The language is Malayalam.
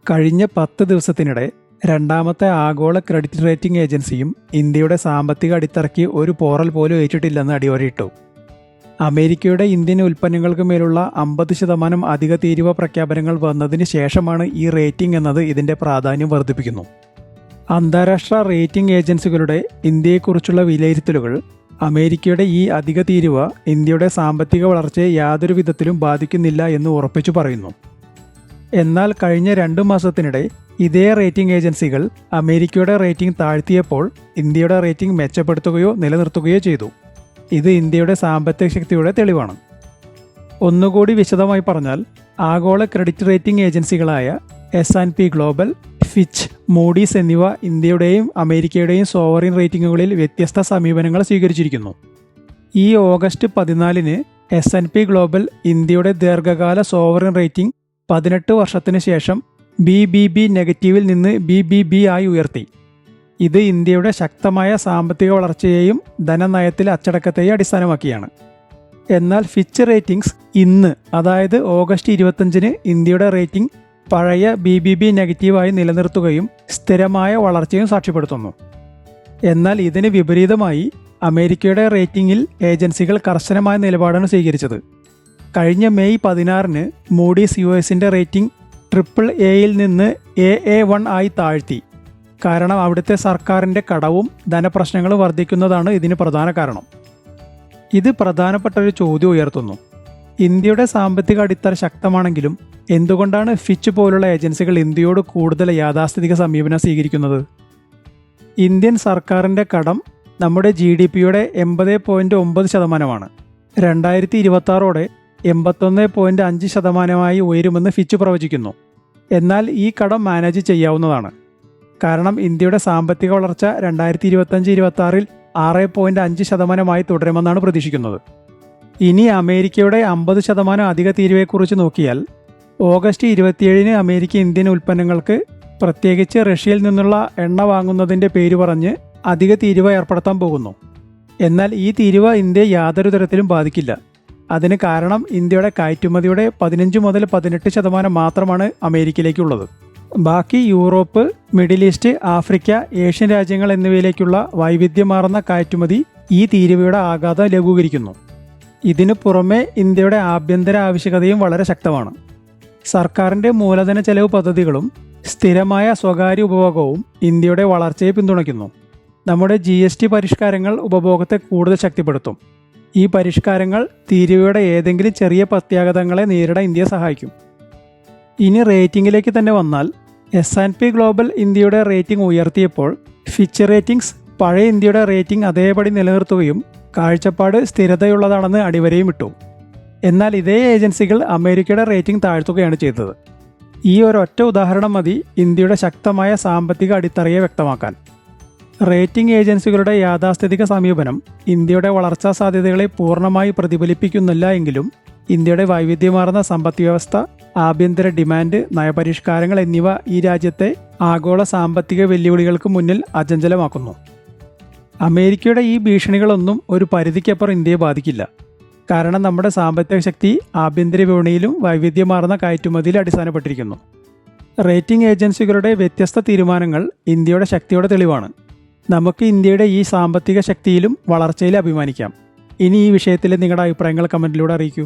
കഴിഞ്ഞ 10 ദിവസത്തിനിടെ രണ്ടാമത്തെ ആഗോള ക്രെഡിറ്റ് റേറ്റിംഗ് ഏജൻസിയും ഇന്ത്യയുടെ സാമ്പത്തിക അടിത്തറയ്ക്ക് ഒരു പോറൽ പോലും ഏറ്റിട്ടില്ലെന്ന് അടിവരയിട്ടു. അമേരിക്കയുടെ ഇന്ത്യൻ ഉൽപ്പന്നങ്ങൾക്ക് മേലുള്ള 50% അധിക തീരുവ പ്രഖ്യാപനങ്ങൾ വന്നതിന് ശേഷമാണ് ഈ റേറ്റിംഗ് എന്നത് ഇതിൻ്റെ പ്രാധാന്യം വർദ്ധിപ്പിക്കുന്നു. അന്താരാഷ്ട്ര റേറ്റിംഗ് ഏജൻസികളുടെ ഇന്ത്യയെക്കുറിച്ചുള്ള വിലയിരുത്തലുകൾ അമേരിക്കയുടെ ഈ അധിക തീരുവ ഇന്ത്യയുടെ സാമ്പത്തിക വളർച്ചയെ യാതൊരു വിധത്തിലും ബാധിക്കുന്നില്ല എന്ന് ഉറപ്പിച്ചു പറയുന്നു. എന്നാൽ കഴിഞ്ഞ 2 മാസത്തിനിടെ ഇതേ റേറ്റിംഗ് ഏജൻസികൾ അമേരിക്കയുടെ റേറ്റിംഗ് താഴ്ത്തിയപ്പോൾ ഇന്ത്യയുടെ റേറ്റിംഗ് മെച്ചപ്പെടുത്തുകയോ നിലനിർത്തുകയോ ചെയ്തു. ഇത് ഇന്ത്യയുടെ സാമ്പത്തിക ശക്തിയുടെ തെളിവാണ്. ഒന്നുകൂടി വിശദമായി പറഞ്ഞാൽ, ആഗോള ക്രെഡിറ്റ് റേറ്റിംഗ് ഏജൻസികളായ S&P ഗ്ലോബൽ, ഫിച്ച്, മൂഡീസ് എന്നിവ ഇന്ത്യയുടെയും അമേരിക്കയുടെയും സോവറിൻ റേറ്റിംഗുകളിൽ വ്യത്യസ്ത സമീപനങ്ങൾ സ്വീകരിച്ചിരിക്കുന്നു. ഈ ഓഗസ്റ്റ് 14-ന് S&P ഗ്ലോബൽ ഇന്ത്യയുടെ ദീർഘകാല സോവറിൻ റേറ്റിംഗ് 18 വർഷത്തിന് ശേഷം BBB നെഗറ്റീവിൽ നിന്ന് BBB ആയി ഉയർത്തി. ഇത് ഇന്ത്യയുടെ ശക്തമായ സാമ്പത്തിക വളർച്ചയെയും ധനനയത്തിലെ അച്ചടക്കത്തെയും അടിസ്ഥാനമാക്കിയാണ്. എന്നാൽ ഫിച്ച് റേറ്റിംഗ്സ് ഇന്ന്, അതായത് ഓഗസ്റ്റ് 25-ന് ഇന്ത്യയുടെ റേറ്റിംഗ് പഴയ BBB നെഗറ്റീവായി നിലനിർത്തുകയും സ്ഥിരമായ വളർച്ചയും സാക്ഷ്യപ്പെടുത്തുന്നു. എന്നാൽ ഇതിന് വിപരീതമായി അമേരിക്കയുടെ റേറ്റിംഗിൽ ഏജൻസികൾ കർശനമായ നിലപാടാണ് സ്വീകരിച്ചത്. കഴിഞ്ഞ മെയ് 16-ന് മൂഡീസ് US-ന്റെ റേറ്റിംഗ് AAA-യിൽ നിന്ന് AA1 ആയി താഴ്ത്തി. കാരണം അവിടുത്തെ സർക്കാരിൻ്റെ കടവും ധനപ്രശ്നങ്ങളും വർദ്ധിക്കുന്നതാണ് ഇതിന് പ്രധാന കാരണം. ഇത് പ്രധാനപ്പെട്ട ഒരു ചോദ്യം ഉയർത്തുന്നു. ഇന്ത്യയുടെ സാമ്പത്തിക അടിത്തറ ശക്തമാണെങ്കിലും എന്തുകൊണ്ടാണ് ഫിച്ച് പോലുള്ള ഏജൻസികൾ ഇന്ത്യയോട് കൂടുതൽ യാഥാസ്ഥിതിക സമീപനം സ്വീകരിക്കുന്നത്? ഇന്ത്യൻ സർക്കാരിൻ്റെ കടം നമ്മുടെ GDP-യുടെ 80.9%. 2026-ഓടെ 81.5% ഉയരുമെന്ന് ഫിച്ച് പ്രവചിക്കുന്നു. എന്നാൽ ഈ കടം മാനേജ് ചെയ്യാവുന്നതാണ്. കാരണം ഇന്ത്യയുടെ സാമ്പത്തിക വളർച്ച 2025-26-ൽ 6.5% തുടരുമെന്നാണ് പ്രതീക്ഷിക്കുന്നത്. ഇനി അമേരിക്കയുടെ 50% അധിക തീരുവയെക്കുറിച്ച് നോക്കിയാൽ, ഓഗസ്റ്റ് 27-ന് അമേരിക്ക ഇന്ത്യൻ ഉൽപ്പന്നങ്ങൾക്ക്, പ്രത്യേകിച്ച് റഷ്യയിൽ നിന്നുള്ള എണ്ണ വാങ്ങുന്നതിൻ്റെ പേര് പറഞ്ഞ് അധിക തീരുവ ഏർപ്പെടുത്താൻ പോകുന്നു. എന്നാൽ ഈ തീരുവ ഇന്ത്യയെ യാതൊരു തരത്തിലും ബാധിക്കില്ല. അതിന് കാരണം ഇന്ത്യയുടെ കയറ്റുമതിയുടെ 15 മുതൽ 18% മാത്രമാണ് അമേരിക്കയിലേക്കുള്ളത്. ബാക്കി Europe, middle east, Africa, Asian രാജ്യങ്ങൾ എന്നിവയിലേക്കുള്ള വൈവിധ്യമാർന്ന കയറ്റുമതി ഈ തീരുവയുടെ ആഘാതം ലഘൂകരിക്കുന്നു. ഇതിനു പുറമെ ഇന്ത്യയുടെ ആഭ്യന്തര ആവശ്യകതയും വളരെ ശക്തമാണ്. സർക്കാരിൻ്റെ മൂലധന ചെലവ് പദ്ധതികളും സ്ഥിരമായ സ്വകാര്യ ഉപഭോഗവും ഇന്ത്യയുടെ വളർച്ചയെ പിന്തുണയ്ക്കുന്നു. നമ്മുടെ GST പരിഷ്കാരങ്ങൾ ഉപഭോഗത്തെ കൂടുതൽ ശക്തിപ്പെടുത്തും. ഈ പരിഷ്കാരങ്ങൾ തീരുവയുടെ ഏതെങ്കിലും ചെറിയ പ്രത്യാഘാതങ്ങളെ നേരിടാൻ ഇന്ത്യയെ സഹായിക്കും. ഇനി റേറ്റിംഗിലേക്ക് തന്നെ വന്നാൽ, S&P ഗ്ലോബൽ ഇന്ത്യയുടെ റേറ്റിംഗ് ഉയർത്തിയപ്പോൾ ഫിച്ച് റേറ്റിംഗ്സ് പഴയ ഇന്ത്യയുടെ റേറ്റിംഗ് അതേപടി നിലനിർത്തുകയും കാഴ്ചപ്പാട് സ്ഥിരതയുള്ളതാണെന്ന് അടിവരയും ഇട്ടു. എന്നാൽ ഇതേ ഏജൻസികൾ അമേരിക്കയുടെ റേറ്റിംഗ് താഴ്ത്തുകയാണ് ചെയ്തത്. ഈ ഒരൊറ്റ ഉദാഹരണം മതി ഇന്ത്യയുടെ ശക്തമായ സാമ്പത്തിക അടിത്തറയെ വ്യക്തമാക്കാൻ. റേറ്റിംഗ് ഏജൻസികളുടെ യാഥാസ്ഥിതിക സമീപനം ഇന്ത്യയുടെ വളർച്ചാ സാധ്യതകളെ പൂർണ്ണമായി പ്രതിഫലിപ്പിക്കുന്നില്ല എങ്കിലും ഇന്ത്യയുടെ വൈവിധ്യമാർന്ന സമ്പദ്വ്യവസ്ഥ, ആഭ്യന്തര ഡിമാൻഡ്, നയപരിഷ്കാരങ്ങൾ എന്നിവ ഈ രാജ്യത്തെ ആഗോള സാമ്പത്തിക വെല്ലുവിളികൾക്ക് മുന്നിൽ അചഞ്ചലമാക്കുന്നു. അമേരിക്കയുടെ ഈ ഭീഷണികളൊന്നും ഒരു പരിധിക്കപ്പുറം ഇന്ത്യയെ ബാധിക്കില്ല. കാരണം നമ്മുടെ സാമ്പത്തിക ശക്തി ആഭ്യന്തര വിപണിയിലും വൈവിധ്യമാർന്ന കയറ്റുമതിയിൽ അടിസ്ഥാനപ്പെട്ടിരിക്കുന്നു. റേറ്റിംഗ് ഏജൻസികളുടെ വ്യത്യസ്ത തീരുമാനങ്ങൾ ഇന്ത്യയുടെ ശക്തിയുടെ തെളിവാണ്. നമുക്ക് ഇന്ത്യയുടെ ഈ സാമ്പത്തിക ശക്തിയിലും വളർച്ചയിലും അഭിമാനിക്കാം. ഇനി ഈ വിഷയത്തിൽ നിങ്ങളുടെ അഭിപ്രായങ്ങൾ കമൻറ്റിലൂടെ അറിയിക്കൂ.